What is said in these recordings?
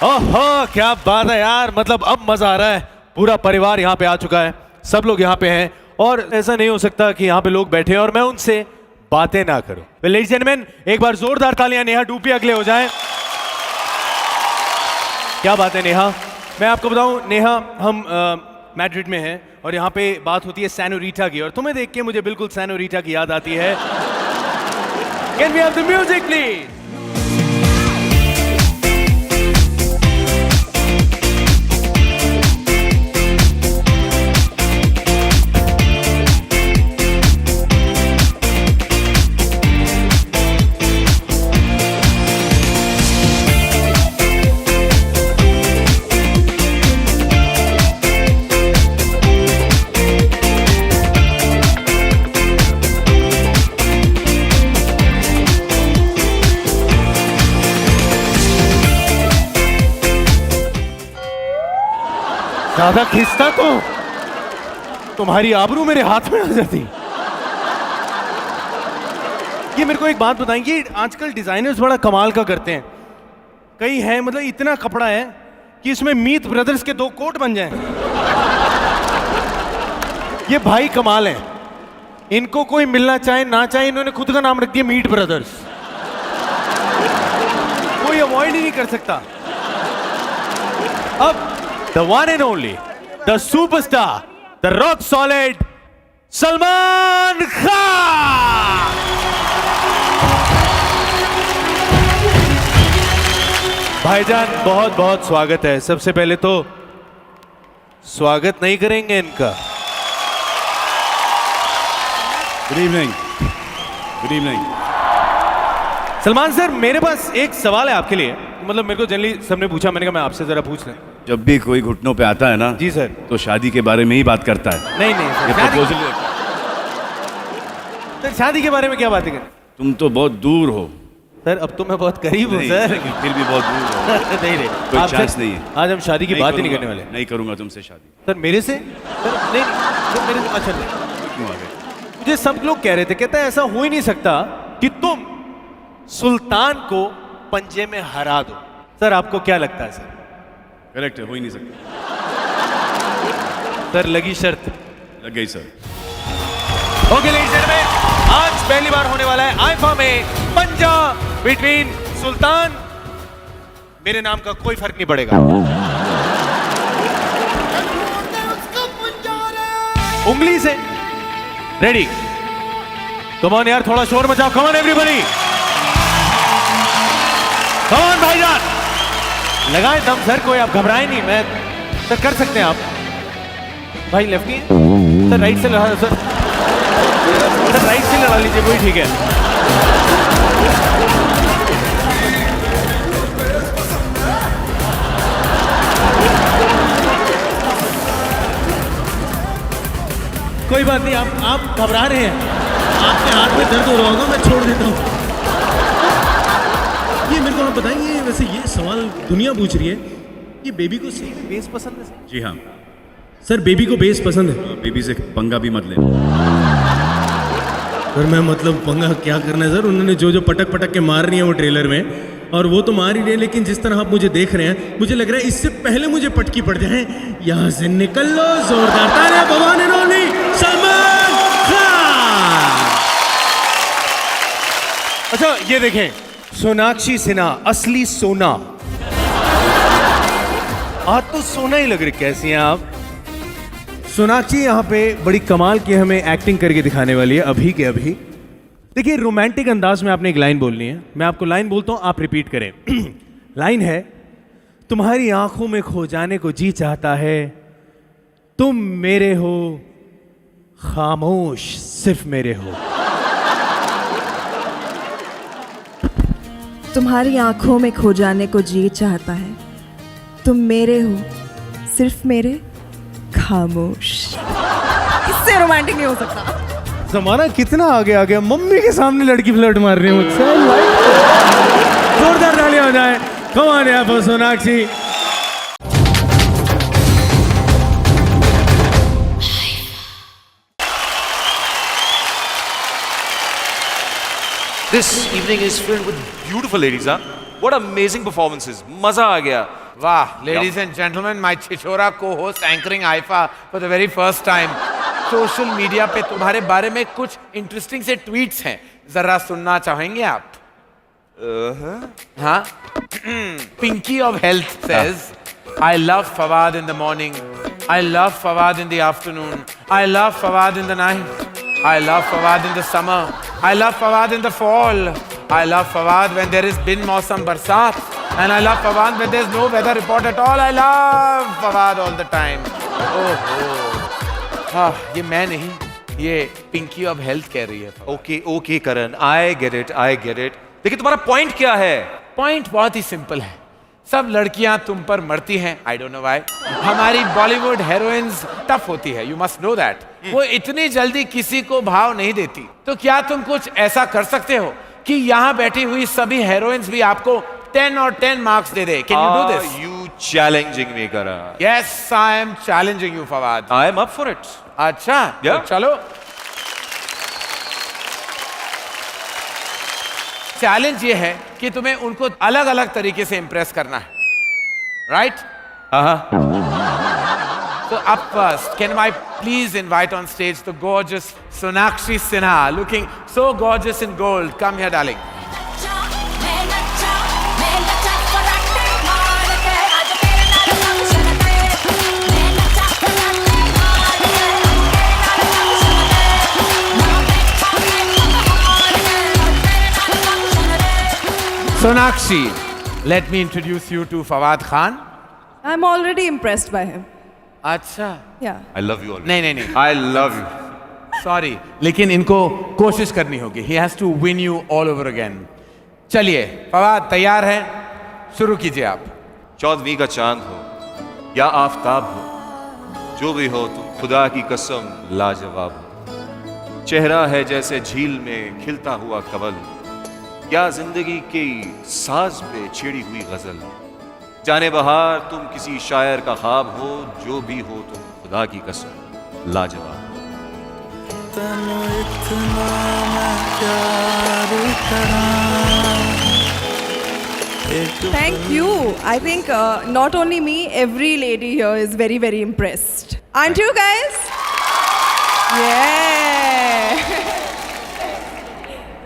ओहो क्या बात है यार, मतलब अब मजा आ रहा है। पूरा परिवार यहाँ पे आ चुका है, सब लोग यहाँ पे हैं और ऐसा नहीं हो सकता कि यहाँ पे लोग बैठे हैं और मैं उनसे बातें ना करूं। लेडीज एंड जेंटलमैन, एक बार जोरदार तालियां नेहा डूपी अगले हो जाएं। क्या बात है नेहा, मैं आपको बताऊं नेहा, हम मैड्रिड में हैं और यहाँ पे बात होती है सैनोरीटा की और तुम्हें देख के मुझे बिल्कुल सैनोरीटा की याद आती है। Can we have the music please? ज्यादा खींचता तो तुम्हारी आबरू मेरे हाथ में आ जाती। ये मेरे को एक बात बताएंगे, आजकल डिजाइनर्स बड़ा कमाल का करते हैं। कई हैं मतलब इतना कपड़ा है कि इसमें मीत ब्रदर्स के 2 कोट बन जाएं। ये भाई कमाल है, इनको कोई मिलना चाहे ना चाहे इन्होंने खुद का नाम रख दिया मीट ब्रदर्स। कोई अवॉइड ही नहीं कर सकता। अब the one and only, the superstar, the rock solid, Salman Khan. भाईजान बहुत बहुत स्वागत है। सबसे पहले तो स्वागत नहीं करेंगे इनका? Good evening. Good evening Salman sir, मेरे पास एक सवाल है आपके लिए। मतलब मेरे को जनरली सबने पूछा, मैंने कहा मैं आपसे जरा पूछ लें। जब भी कोई घुटनों पे आता है ना जी सर, तो शादी के बारे में ही बात करता है। नहीं नहीं सर, ये प्रपोजल सर शादी के बारे में क्या बातें करें? तुम तो बहुत दूर हो सर। अब तो मैं बहुत करीब हूँ नहीं, सर। लेकिन फिर भी बहुत दूर हो। नहीं नहीं, कोई चांस नहीं है। आज हम शादी की बात ही नहीं करने वाले। नहीं करूंगा तुमसे शादी। सर मेरे से? सर नहीं सर मेरे से। अच्छा नहीं, क्यों आ गए? मुझे सब लोग कह रहे थे, कहता है ऐसा हो ही नहीं सकता कि तुम सुल्तान को पंजे में हरा दो। सर आपको क्या लगता है सर? करेक्ट है, हो ही नहीं सकता। सर लगी शर्त? लग गई sir. Okay ladies and gentleman, आज पहली बार होने वाला है आईफा में पंजा बिटवीन सुल्तान। मेरे नाम का कोई फर्क नहीं पड़ेगा। उंगली से रेडी। कम ऑन यार, थोड़ा शोर मचाओ। Come on everybody, come on भाईजान, लगाए दम सर। कोई आप घबराए नहीं, मैं सर कर सकते हैं आप। भाई लेफ्टी है सर, राइट से लड़ा सर। सर राइट से लड़ा लीजिए, कोई ठीक है। कोई बात नहीं, आप घबरा रहे हैं, आपके हाथ में दर्द हो रहा होगा, मैं छोड़ देता हूँ। ये मेरे को आप बताएंगे, वैसे ये सवाल दुनिया पूछ रही है, ये बेबी को सही में बेस पसंद है? जी हाँ सर बेबी को बेस पसंद है? बेबी से पंगा भी मत ले। सर मैं मतलब पंगा क्या करना है सर? उन्होंने जो जो पटक पटक के मार रही है वो ट्रेलर में, और वो तो मार ही रहे हैं, लेकिन जिस तरह आप मुझे देख रहे हैं, मुझे लग रहा है इससे पहले मुझे पटकी पड़ जाए। यहाँ से निकल लो, जोरदार तालियां, भगवान एंड ओनली सलमान खान। अच्छा ये देखें, सोनाक्षी सिन्हा, असली सोना। आज तो सोना ही लग रही। कैसी हैं आप? सोनाक्षी यहाँ पे बड़ी कमाल की हमें एक्टिंग करके दिखाने वाली है अभी के अभी। देखिए रोमांटिक अंदाज में आपने एक लाइन बोलनी है, मैं आपको लाइन बोलता हूँ, आप रिपीट करें। लाइन है, तुम्हारी आंखों में खो जाने को जी चाहता है, तुम मेरे हो, खामोश सिर्फ मेरे हो। तुम्हारी आंखों में खो जाने को जी चाहता है, तुम मेरे हो, सिर्फ मेरे, खामोश। इससे रोमांटिक नहीं हो सकता। जमाना कितना आगे आ गया, मम्मी के सामने लड़की फ्लर्ट मार रही है मुझसे। जोरदार तालियां हो जाए। कम ऑन यार Sonakshi. This evening is filled with beautiful ladies, huh? What amazing performances. मजा आ गया. Wow, ladies and gentlemen, my Chichora co-host anchoring IFA for the very first time. Social media पे तुम्हारे बारे में कुछ इंटरेस्टिंग से ट्वीट्स हैं, जरा सुनना चाहेंगे आप? हाँ? Pinky of Health says, I love Fawad in the morning. I love Fawad in the afternoon. I love Fawad in the night. I love Fawad in the summer. I love Fawad in the fall. I love Fawad when there is bin mausam barsat. And I love Fawad when there's no weather report at all. I love Fawad all the time. हाँ, ये मैं नहीं, ये Pinky of health कह रही है। Okay okay Karan, I get it. देखिए तुम्हारा पॉइंट क्या है? पॉइंट बहुत ही सिंपल है। सब लड़कियां तुम पर मरती हैं, आई डोंट नो व्हाई। हमारी बॉलीवुड हीरोइंस टफ होती है, यू मस्ट नो दैट। वो इतनी जल्दी किसी को भाव नहीं देती। तो क्या तुम कुछ ऐसा कर सकते हो कि यहाँ बैठी हुई सभी हीरोइंस भी आपको 10 और 10 marks they they? Can you do this? You challenging me, Karan? Yes, I am challenging you, Fawad. I am up for it. अच्छा, Yeah. तो चलो। चैलेंज ये है कि तुम्हें उनको अलग अलग तरीके से इंप्रेस करना है, right? So up first, can I please invite on stage the gorgeous Sonakshi Sinha, looking so gorgeous in gold. Come here, darling. Sonakshi, let me introduce you to Fawad Khan. I'm already impressed by him. अच्छा, Yeah. I love you all. नहीं, I love you. Sorry, लेकिन इनको कोशिश करनी होगी। He has to win you all over again. चलिए, फवाद तैयार हैं? शुरू कीजिए आप। 14वीं का चांद हो या आफताब हो, जो भी हो तुम खुदा की कसम लाजवाब हो। चेहरा है जैसे झील में खिलता हुआ कमल, या जिंदगी की साज पे छेड़ी हुई गजल। जाने बहार तुम किसी शायर का ख्वाब हो, जो भी हो तुम खुदा की कसम लाजवाब हो। Thank you. I think not only me, every lady here is very, very impressed. Aren't you guys? Yeah.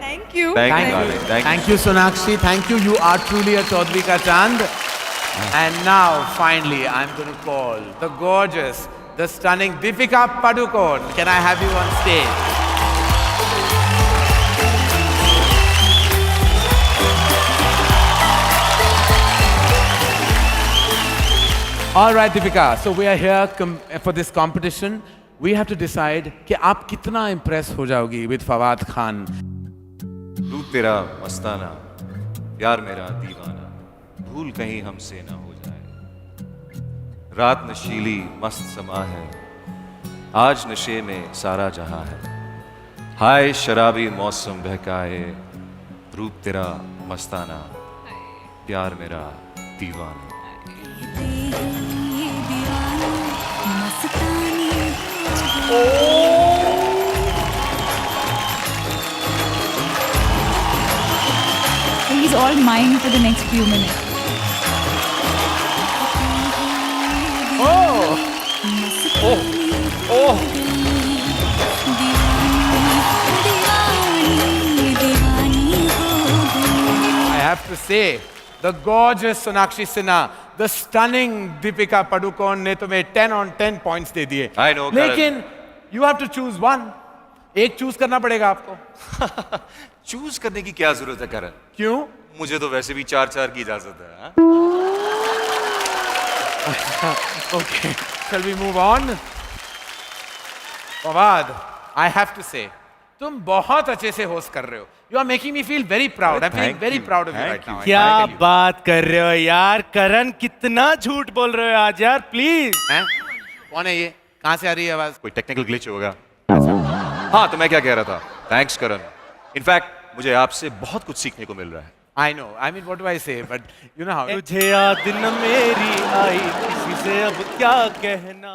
Thank you. Thank Thank you, you. darling. Thank you. Thank you, Sonakshi. Thank you. You are truly a Chaudhary ka Chand. And now, finally, I'm going to call the gorgeous, the stunning Deepika Padukone. Can I have you on stage? All right, Deepika. So we are here for this competition. We have to decide कि आप कितना impress हो जाओगी with Fawad Khan. रूप तेरा मस्ताना, प्यार मेरा दीवाना, भूल कहीं हमसे ना हो जाए। रात नशीली मस्त समा है, आज नशे में सारा जहां है। हाय शराबी मौसम बहकाए, रूप तेरा मस्ताना, प्यार मेरा दीवाना। He's all mine for the next few minutes. I have to say, the gorgeous Sonakshi Sinha, the stunning Deepika Padukone ने तुम्हें 10 on 10 points दे दिए। I know, Karan. लेकिन you have to choose one. एक चूज करना पड़ेगा आपको। Choose करने की क्या जरूरत है करण? क्यों? मुझे तो वैसे भी 4-4 की इजाजत है। हाँ? Okay, shall we move on? Fawad, I have to say, तुम बहुत अच्छे से होस्ट कर रहे हो। You are making me feel very proud. I'm feeling Thank very you. proud of you Thank right you. now. I क्या can tell you. बात कर रहे हो यार? करण कितना झूठ बोल रहे हो आज यार, प्लीज। हैं? कौन है ये? कहाँ से आ रही है आवाज? कोई टेक्निकल ग्लिच होगा। हाँ, तो मैं क्या कह रहा था? थैंक्स करण। इनफैक्ट मुझे आपसे बहुत कुछ सीखने को मिल रहा है। I know. I mean, what do I say? But you know how. तुझे याद न मेरी आई, किसी से अब क्या कहना।